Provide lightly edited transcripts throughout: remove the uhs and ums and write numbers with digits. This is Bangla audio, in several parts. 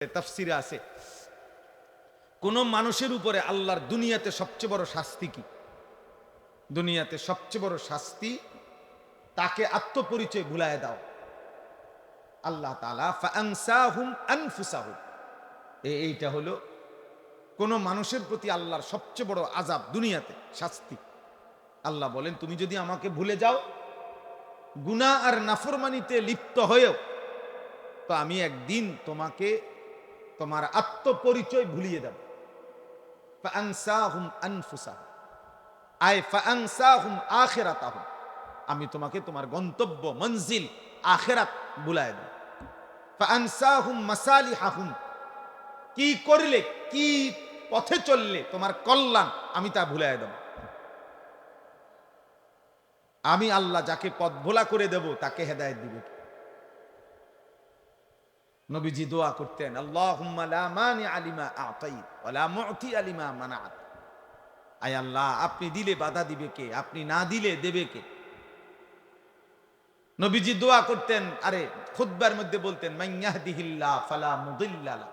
তাফসিরে আছে, কোন মানুষের উপরে আল্লাহর দুনিয়াতে সবচেয়ে বড় শাস্তি কি? দুনিয়াতে সবচেয়ে বড় শাস্তি তাকে আত্মপরিচয় ভুলায় দাও। আল্লাহ তাআলা ফাআনসাহুম আনফুসাহুম, এইটা হলো কোন মানুষের প্রতি আল্লাহর সবচেয়ে বড় আযাব, দুনিয়াতে শাস্তি। আল্লাহ বলেন, তুমি যদি আমাকে ভুলে যাও, গুনাহ আর নাফরমানিতে লিপ্ত হয়েও, তো আমি একদিন তোমাকে তোমার আত্মপরিচয় ভুলিয়ে দেব। ফাআনসাহুম আনফুসাহুম আই ফাআনসাহুম আখিরাতাহুম, আমি তোমাকে তোমার গন্তব্য মঞ্জিল আখিরাত ভুলায় দেব। ফাআনসাহুম মাসালিহাহুম, কি করলে, কি পথে চললে তোমার কল্যাণ, আমি তা ভুলায় দেব। আমি আল্লাহ যাকে পথ ভোলা করে দেব তাকে হেদায়েত দিবে। নবীজি দোয়া করতেন, আল্লাহুম্মা লা মানিআ লিমা আ'তাইত ওয়া লা মু'তিয়া লিমা মানা'ত। আয় আল্লাহ, আপনি দিলে বাধা দিবে কে, আপনি না দিলে দেবে কে? নবীজি দোয়া করতেন, আরে খুতবার মধ্যে বলতেন, মান ইয়াহদিহিল্লাহ ফালা মুদিল্লা লাহু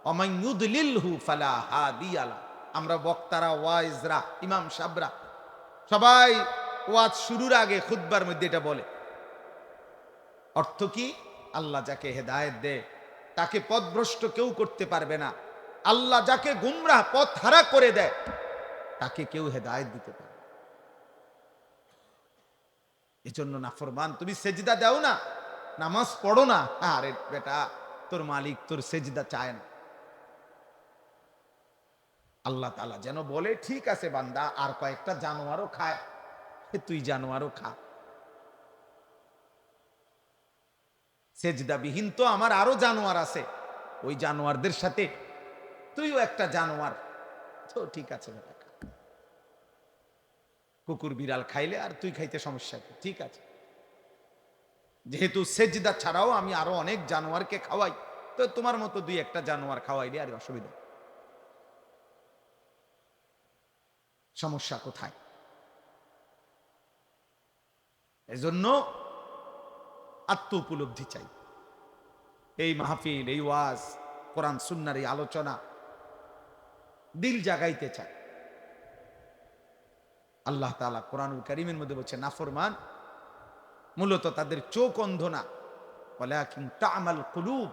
ওয়া মান ইউদ্লিলহু ফালা হাদিয়া লাহু। আমরা বক্তারা, ওয়াইজরা, ইমাম সাহেবরা সবাই ওয়াজ শুরুর আগে খুতবার মধ্যে এটা বলে। অর্থ কি? আল্লাহ যাকে হেদায়েত দেয় তাকে পথভ্রষ্ট কেউ করতে পারবে না। আল্লাহ যাকে গুমরাহ পথ হারা করে দেয় তাকে কেউ হেদায়েত দিতে পারে। এজন্য নাফরমান, তুমি সেজদা দাও না, নামাজ পড়ো না, আরে বেটা, তোর মালিক তোর সেজদা চায় না। আল্লাহ তাআলা যেন বলে, ঠিক আছে বান্দা, আর কয়েকটা জানোয়ারও খায়, তুই জানোয়ারও খা। সেজদাবিহীন তো আমার আরো জানোয়ার আছে, ওই জানোয়ারদের সাথে তুইও একটা জানোয়ার, তো ঠিক আছে বেটা, কুকুর বিড়াল খাইলে আর তুই খাইতে সমস্যা কি? ঠিক আছে, যেহেতু সেজদা ছাড়াও আমি আরো অনেক জানোয়ারকে খাওয়াই, তো তোমার মতো দুই একটা জানোয়ার খাওয়াইলে আর অসুবিধা, সমস্যা কোথায়? এজন্য আত্ম উপলব্ধি চাই। এই মাহফিল, এই ওয়াজ, কোরআন সুন্নাহর এই আলোচনা দিল জাগাইতে চায়। আল্লাহ তাআলা কোরআনুল কারীমের মধ্যে বলছে, নাফরমান মূলত তাদের চোখ অন্ধ না, ওয়ালাকিন তা'মাল কুলুব,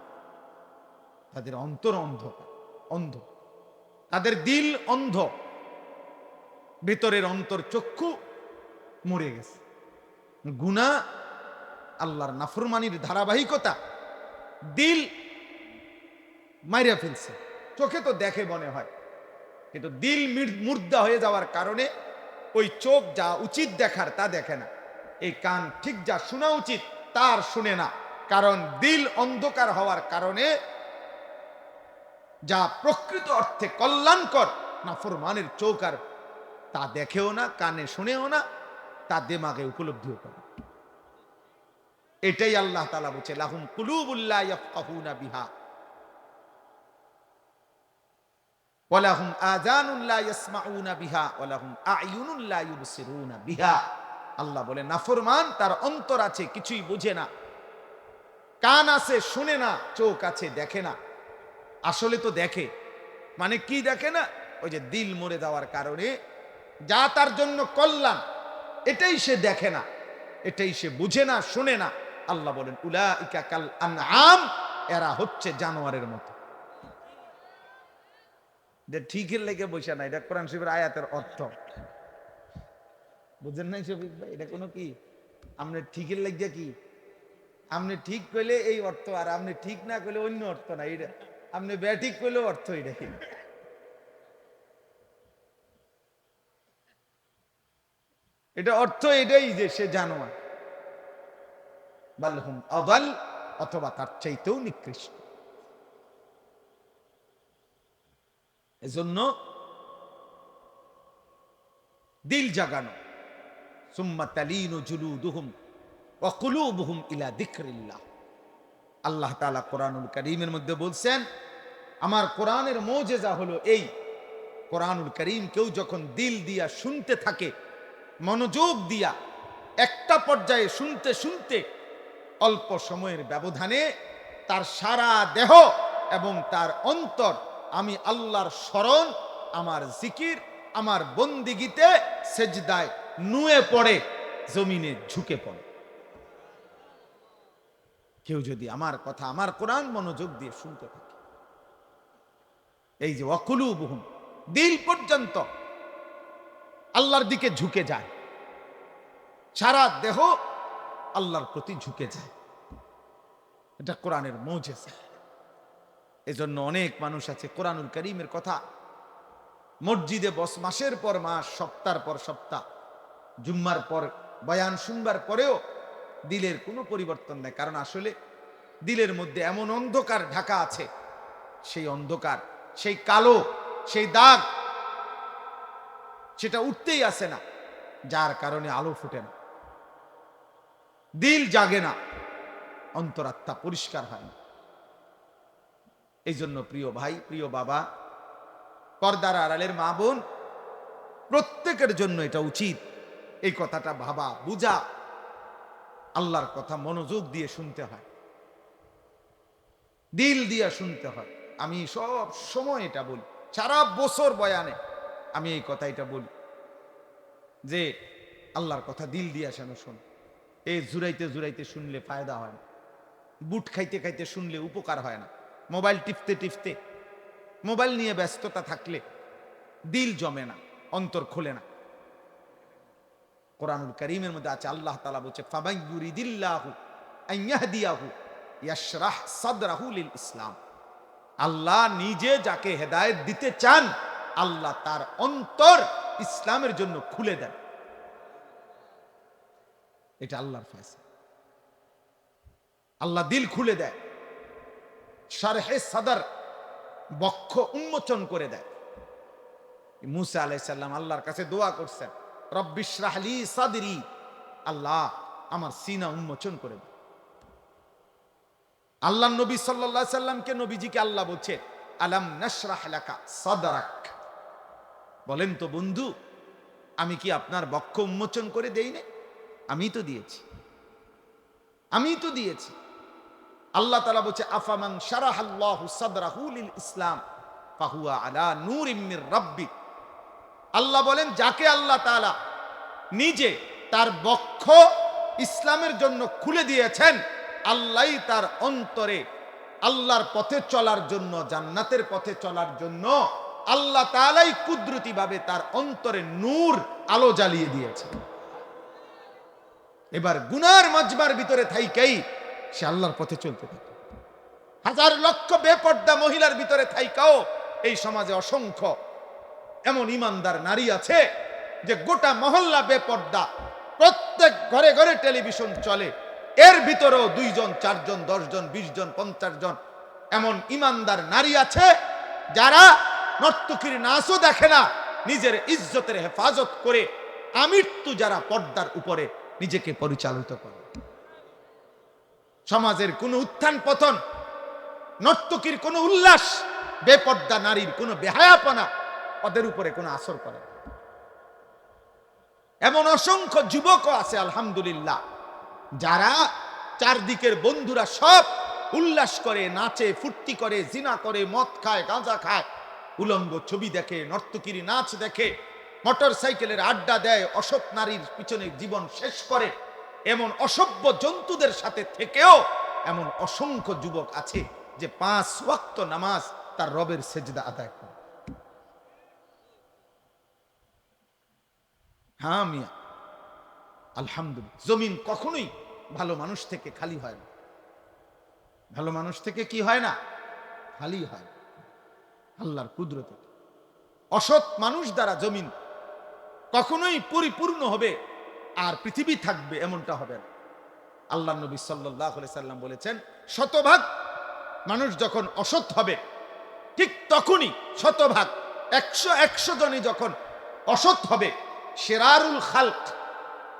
তাদের অন্তর অন্ধ, অন্ধ, তাদের দিল অন্ধ, ভেতরের অন্তর চক্ষু মরে গেছে। গুনাহ, আল্লাহর নাফরমানির ধারাবাহিকতা দিল মাইরা ফেলছে। চোখে তো দেখে মনে হয়, কিন্তু দিল মুর্দা হয়ে যাওয়ার কারণে ওই চোখ যা উচিত দেখার তা দেখে না, এই কান ঠিক যা শোনা উচিত তার শুনে না। কারণ দিল অন্ধকার হওয়ার কারণে যা প্রকৃত অর্থে কল্যাণকর, নাফরমানের চোখ আর তা দেখেও না, কানে শুনেও না, তা দিমাগে উপলব্ধিও করে। এটাই আল্লাহ তাআলা বলছে, লাহুম কুলুবুল লা ইয়াফকাহুনা বিহা ওয়া লাহুম আযানুন লা ইয়াসমাউনা বিহা ওয়া লাহুম আ'য়ুনুন লা ইউবসিরুনা বিহা। আল্লাহ বলে, নাফরমান তার অন্তর আছে, কিছুই বুঝে না, কান আছে শুনে না, চোখ আছে দেখে না। আসলে তো দেখে, মানে কি দেখে না? ওই যে দিল মরে যাওয়ার কারণে যা তার জন্য কল্যাণ, এটাই সে দেখে না, এটাই সে বুঝে না, শুনে না। আল্লাহ বলেন, উলাইকা কাল আনআম, এরা হচ্ছে জানোয়ারের মতো। যে ঠিকের লেগে বসে না, এটা কোরআন শরীফের আয়াতের অর্থ বুঝেন নাই শফিক ভাই? এটা কোনো কি আপনি ঠিকের লেগে কি, আপনি ঠিক কইলে এই অর্থ, আর আপনি ঠিক না কইলে অন্য অর্থ না। এটা আপনি ব্যাঠিক কইলেও অর্থ এটা, এটা অর্থ এটাই যে সে জানোয়ার। বালহুম আদাল, অথবা তার চাইতেও নিকৃষ্ট। এজন্য দিল জাগানো, সুম্মা তালিনু জুলুদুহুম ওয়া কুলুবুহুম ইলা যিকরিল্লাহ। আল্লাহ তাআলা কোরআনুল কারীমের মধ্যে বলছেন, আমার কোরআনের মুজিজা হলো এই, কোরআনুল কারীম কেউ যখন দিল দিয়া শুনতে থাকে, মনোযোগ দিয়া একটা পর্যায়ে শুনতে শুনতে অল্প সময়ের ব্যবধানে তার সারা দেহ এবং তার অন্তর আমি আল্লাহর স্মরণ, আমার জিকির, আমার বন্দিগিতে সেজদায় নুয়ে পড়ে, জমিনে ঝুঁকে পড়ে। কেউ যদি আমার কথা, আমার কোরআন মনোযোগ দিয়ে শুনতে থাকে, এই যে ওয়াকুলুবুহুম, দিল পর্যন্ত আল্লাহর দিকে ঝুঁকে যায়, সারা দেহ আল্লাহর প্রতি ঝুঁকে যায়, এটা কোরআনের মুজিজা। এজন্য অনেক মানুষ আছে কোরআনুল কারীমের কথা মসজিদে বস, মাসের পর মাস, সপ্তাহের পর সপ্তাহ, জুম্মার পর বয়ান শুনবার পরেও দিলের কোনো পরিবর্তন নেই। কারণ আসলে দিলের মধ্যে এমন অন্ধকার ঢাকা আছে, সেই অন্ধকার, সেই কালো, সেই দাগ, সেটা উঠতেই আসে না, যার কারণে আলো ফুটে না, দিল জাগে না, অন্তরাত্মা পরিষ্কার হয় না। এই জন্য প্রিয় ভাই, প্রিয় বাবা, পর্দার আড়ালের মা বোন, প্রত্যেকের জন্য এটা উচিত এই কথাটা ভাবা, বুঝা, আল্লাহর কথা মনোযোগ দিয়ে শুনতে হয়, দিল দিয়ে শুনতে হয়। আমি সব সময় এটা বলি, সারা বছর বয়ানে আমি এই কথা এটা বলি যে আল্লাহর কথা দিল দিয়ে যেন শোন। এই জুড়াইতে জুড়াইতে শুনলে ফায়দা হয় না, বুট খাইতে খাইতে শুনলে উপকার হয় না, মোবাইল টিপতে টিপতে, মোবাইল নিয়ে ব্যস্ততা থাকলে দিল জমে না, অন্তর খোলে না। কোরআনুল কারীমের মধ্যে আছে, আল্লাহ তাআলা বলছে ফামান ইউরিদিল্লাহু আন ইয়াহদিয়াহু ইয়াশরাহ সাদরাহু লিল ইসলাম। আল্লাহ নিজে যাকে হেদায়েত দিতে চান, আল্লাহ তার অন্তর ইসলামের জন্য খুলে দেন। এটা আল্লাহর ফয়সালা। আল্লাহ দিল খুলে দেয়, শারহে সাদর, বক্ষ উন্মোচন করে দেয়। মুসা আলাইহিস সালাম আল্লাহর কাছে দোয়া করছেন, রব্বিশরাহ লি সাদরি, আল্লাহ আমার সিনা উন্মোচন করে দেন। আল্লাহ নবী সাল্লাল্লাহু আলাইহি সাল্লামকে, নবীজিকে আল্লাহ বলছে আলাম নাশরাহ লাকা সাদরাক, বলেন তো বন্ধু, আমি কি আপনার বক্ষ উন্মোচন করে দেই না? আমি তো দিয়েছি, আমি তো দিয়েছি। আল্লাহ তাআলা বলছে আফামান শারাহাল্লাহু সাদরাহু লিল ইসলাম ফাহুয়া আলা নূরিম মির রাব্বি। আল্লাহ বলেন, যাকে আল্লাহ তাআলা নিজে তার বক্ষ ইসলামের জন্য খুলে দিয়েছেন, আল্লাহই তার অন্তরে আল্লাহর পথে চলার জন্য, জান্নাতের পথে চলার জন্য আল্লাহ তাআলাই কুদরতি ভাবে তার অন্তরে নূর, আলো জ্বালিয়ে দিয়েছে। এবার গুনার মাজমার ভিতরে থাইকেই সে আল্লাহর পথে চলতে থাকে। হাজার লক্ষ বেপর্দা মহিলার ভিতরে থাইকাও এই সমাজে অসংখ্য এমন ইমানদার নারী আছে যে গোটা মহল্লা বেপর্দা, প্রত্যেক ঘরে ঘরে টেলিভিশন চলে, এর ভিতরেও 2 জন 4 জন 10 জন 20 জন 50 জন এমন ইমানদার নারী আছে যারা নর্তকীর নাচও দেখে না, নিজের ইজ্জতের হেফাজত করে আমৃত্যু যারা পর্দার উপরে নিজেকে পরিচালিত করে। সমাজের কোনো উত্থান পতন, নর্তকীর কোনো উল্লাস, বেপর্দা নারীর কোনো বেহায়াপনা ওদের উপরে কোনো আসর করে না। এমন অসংখ্য যুবকও আছে আলহামদুলিল্লাহ, যারা চারদিকের বন্ধুরা সব উল্লাস করে, নাচে, ফুর্তি করে, জিনা করে, মদ খায়, গাঁজা খায়, উলঙ্গ ছবি দেখে, নর্তকীর নাচ দেখে, মোটর সাইকেলের আড্ডা দেয়, অসৎ নারীর পিছনে জীবন শেষ করে, এমন অসভ্য জন্তুদের সাথে থেকেও এমন অসংখ্য যুবক আছে যে 5 ওয়াক্ত নামাজ তার রবের সেজদা আদায় করে। হ্যাঁ মিয়া, আলহামদুলিল্লাহ, জমিন কখনোই ভালো মানুষ থেকে খালি হয় না। ভালো মানুষ থেকে কি হয় না? খালি হয়। আল্লাহর কুদরতে অসৎ মানুষ দ্বারা জমিন কখনোই পরিপূর্ণ হবে আর পৃথিবী থাকবে এমনটা হবে না। আল্লাহ নবী সাল্লাল্লাহু আলাইহি সাল্লাম বলেছেন, শতভাগ মানুষ যখন অসৎ হবে, ঠিক তখনই শতভাগ 100 জনই যখন অসৎ হবে, শিরারুল খালক,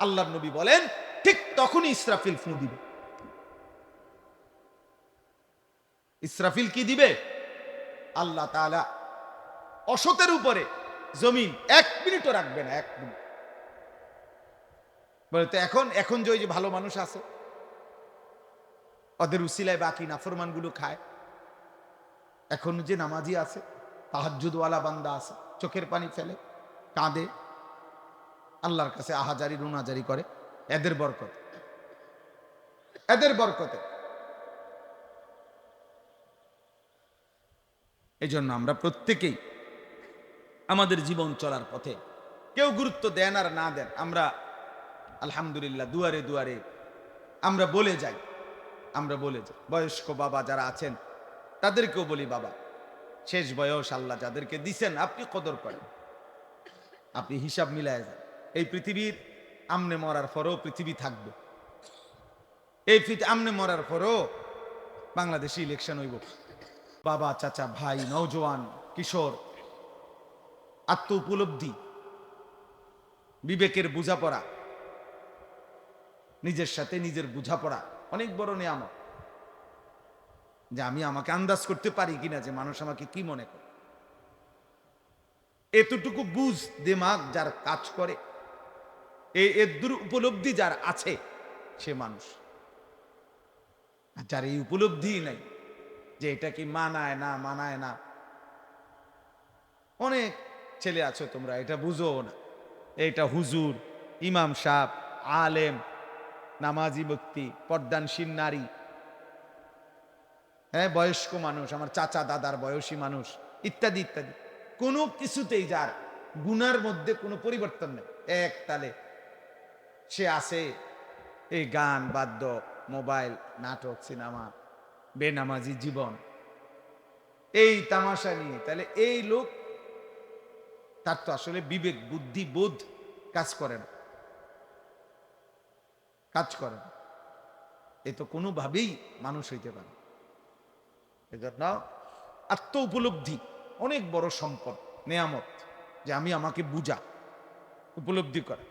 আল্লাহর নবী বলেন, ঠিক তখনই ইসরাফিল ফু দিবে। ইসরাফিল কি দিবে? আল্লাহ তাআলা অসতের উপরে জমিন 1 মিনিটও রাখবে না, 1 মিনিট। বলতে এখন যে ওই যে ভালো মানুষ আছে, ওদের উসিলায় বাকি নাফরমান গুলো খায়, এখন যে নামাজি আছে, তাহাজ্জুদওয়ালা বান্দা আছে, চোখের পানি ফেলে, কাঁদে, আল্লাহর কাছে আহাজারি রুনাজারি করে, এদের বরকত, এদের বরকতে। এই জন্য আমরা প্রত্যেকেই আমাদের জীবন চলার পথে কেউ গুরুত্ব দেন আর না দেন, আমরা আলহামদুলিল্লাহ দুয়ারে দুয়ারে আমরা বলে যাই, আমরা বলে যাই। বয়স্ক বাবা যারা আছেন তাদেরকেও বলি, বাবা, শেষ বয়স আল্লাহ যাদেরকে দিছেন আপনি কদর করেন, আপনি হিসাব মিলায় যান। এই পৃথিবীর আমনে মরার পরও পৃথিবী থাকবে, এই আমনে মরার পরও বাংলাদেশে ইলেকশন হইব। বাবা, চাচা, ভাই, নওজোয়ান, কিশোর, আত্ম উপলব্ধি, বিবেকের বোঝাপড়া, নিজের সাথে নিজের বোঝাপড়া অনেক বড় নিয়ামত। যে আমি আমাকে আন্দাজ করতে পারি কিনা যে মানুষ আমাকে কি মনে করে, এতটুকু বুঝ দিমাগ যার কাজ করে, এর উপলব্ধি যার আছে, সে মানুষ। আর যার এই উপলব্ধি নাই, যে এটা কি মানায় না মানায় না, অনেক ছেলে আছো তোমরা এটা বুঝো না, এটা হুজুর, ইমাম সাহেব, আলেম, নামাজি ব্যক্তি, পর্দানশীল নারী, হ্যাঁ, বয়স্ক মানুষ, আমার চাচা দাদার বয়সী মানুষ, ইত্যাদি ইত্যাদি, কোনো কিছুতেই যার গুনার মধ্যে কোনো পরিবর্তন নেই, এক তালে সে আছে এই গান বাদ্য, মোবাইল, নাটক, সিনেমা, বেনামাজি জীবন, এই তামাশা নিয়ে, তাহলে এই লোক, তার তো আসলে বিবেক বুদ্ধি বোধ কাজ করে না, কাজ করে না। এ তো কোনোভাবেই মানুষ হইতে পারে। এজন্য আত্ম উপলব্ধি অনেক বড় সম্পদ, নেয়ামত, যে আমি আমাকে বুঝা, উপলব্ধি করা।